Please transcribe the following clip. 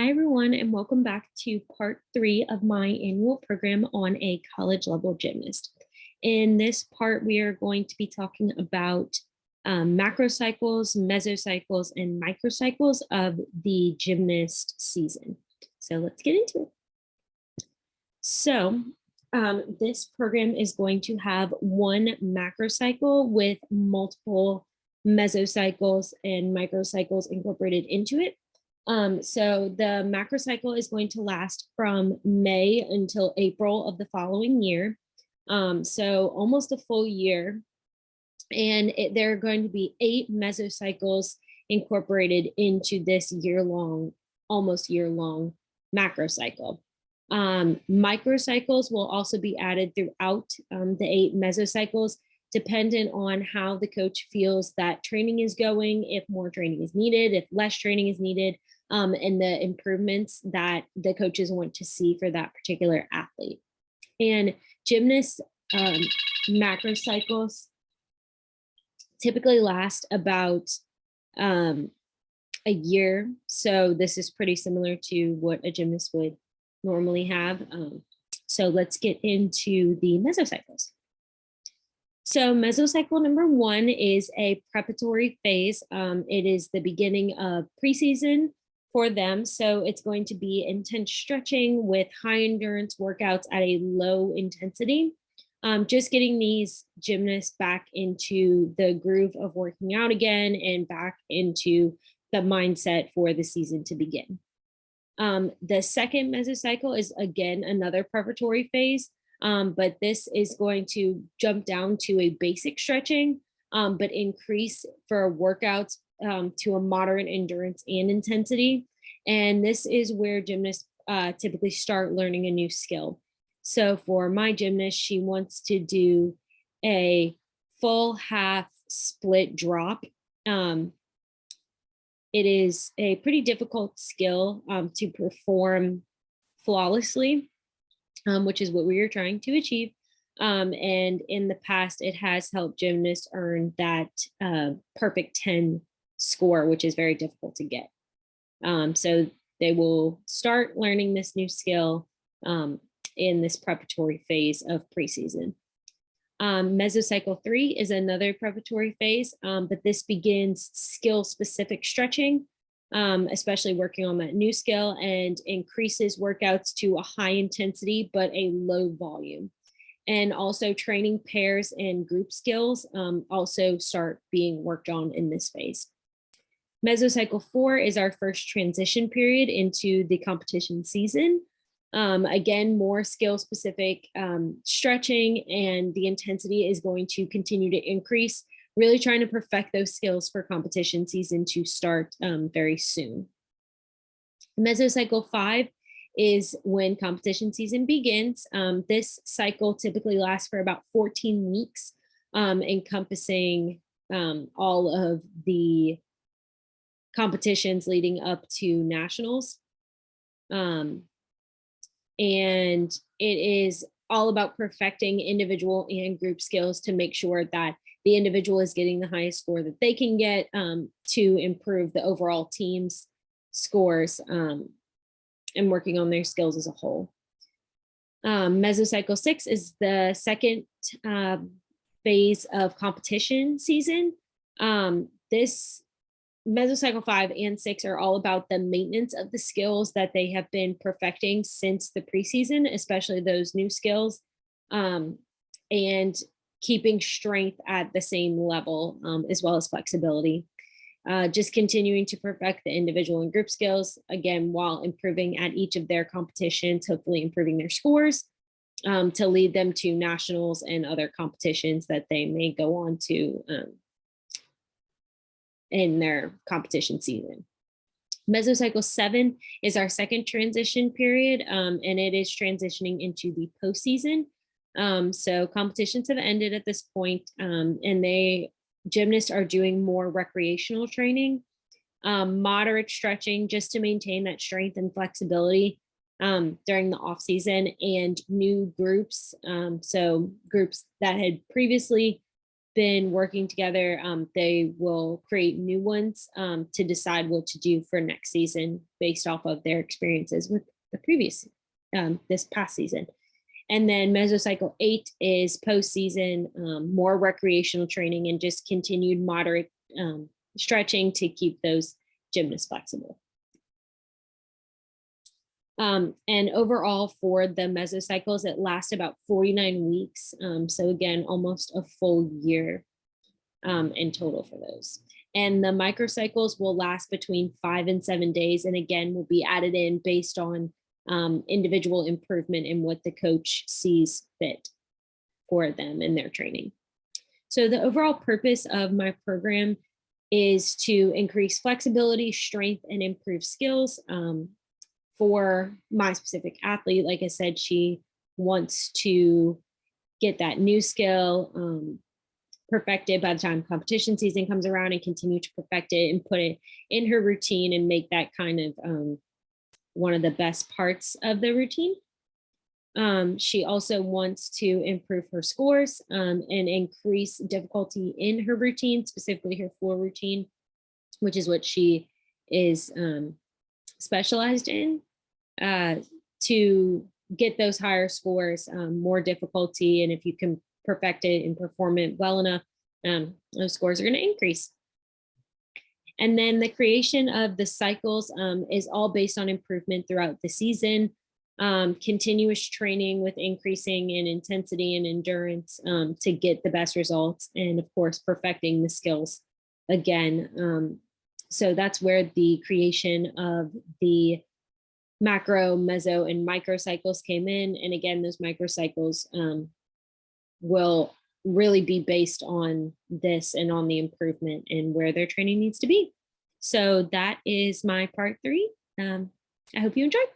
Hi, everyone, and welcome back to part 3 of my annual program on a college level gymnast. In this part, we are going to be talking about macrocycles, mesocycles, and microcycles of the gymnast season. So let's get into it. So this program is going to have one macrocycle with multiple mesocycles and microcycles incorporated into it. So the macrocycle is going to last from May until April of the following year. So almost a full year. And there are going to be 8 mesocycles incorporated into this almost year-long macrocycle. Microcycles will also be added throughout the 8 mesocycles, dependent on how the coach feels that training is going, if more training is needed, if less training is needed, and the improvements that the coaches want to see for that particular athlete. And gymnast macrocycles typically last about a year. So this is pretty similar to what a gymnast would normally have. So let's get into the mesocycles. So mesocycle number 1 is a preparatory phase. It is the beginning of preseason for them. So it's going to be intense stretching with high endurance workouts at a low intensity. Just getting these gymnasts back into the groove of working out again and back into the mindset for the season to begin. The second mesocycle is again another preparatory phase, but this is going to jump down to a basic stretching, but increase for workouts to a moderate endurance and intensity. And this is where gymnasts typically start learning a new skill. So for my gymnast, she wants to do a full half split drop. It is a pretty difficult skill to perform flawlessly, which is what we are trying to achieve. And in the past, it has helped gymnasts earn that perfect 10 score, which is very difficult to get. So they will start learning this new skill in this preparatory phase of preseason. Mesocycle 3 is another preparatory phase, but this begins skill-specific stretching, especially working on that new skill, and increases workouts to a high intensity but a low volume. And also training pairs and group skills also start being worked on in this phase. Mesocycle 4 is our first transition period into the competition season. Again, more skill-specific stretching, and the intensity is going to continue to increase, really trying to perfect those skills for competition season to start very soon. Mesocycle 5 is when competition season begins. This cycle typically lasts for about 14 weeks, encompassing all of the competitions leading up to nationals. And it is all about perfecting individual and group skills to make sure that the individual is getting the highest score that they can get to improve the overall team's scores and working on their skills as a whole. Mesocycle 6 is the second phase of competition season. This Mesocycle 5 and 6 are all about the maintenance of the skills that they have been perfecting since the preseason, especially those new skills, and keeping strength at the same level, as well as flexibility. Just continuing to perfect the individual and group skills, again, while improving at each of their competitions, hopefully improving their scores to lead them to nationals and other competitions that they may go on to in their competition season. Mesocycle 7 is our second transition period, and it is transitioning into the postseason. So competitions have ended at this point, and gymnasts are doing more recreational training, moderate stretching just to maintain that strength and flexibility during the off season, and new groups. So groups that had previously been working together. They will create new ones to decide what to do for next season based off of their experiences with the previous, this past season. And then Mesocycle 8 is postseason, more recreational training and just continued moderate stretching to keep those gymnasts flexible. And overall for the mesocycles, it lasts about 49 weeks. So again, almost a full year in total for those. And the microcycles will last between 5 and 7 days. And again, will be added in based on individual improvement in what the coach sees fit for them in their training. So the overall purpose of my program is to increase flexibility, strength, and improve skills. For my specific athlete, like I said, she wants to get that new skill perfected by the time competition season comes around and continue to perfect it and put it in her routine and make that kind of one of the best parts of the routine. She also wants to improve her scores and increase difficulty in her routine, specifically her floor routine, which is what she is specialized in, to get those higher scores, more difficulty. And if you can perfect it and perform it well enough, those scores are going to increase. And then the creation of the cycles is all based on improvement throughout the season, continuous training with increasing in intensity and endurance to get the best results, and of course, perfecting the skills again. So that's where the creation of the macro, meso, and microcycles came in. And again, those microcycles will really be based on this and on the improvement and where their training needs to be. So that is my part 3. I hope you enjoyed.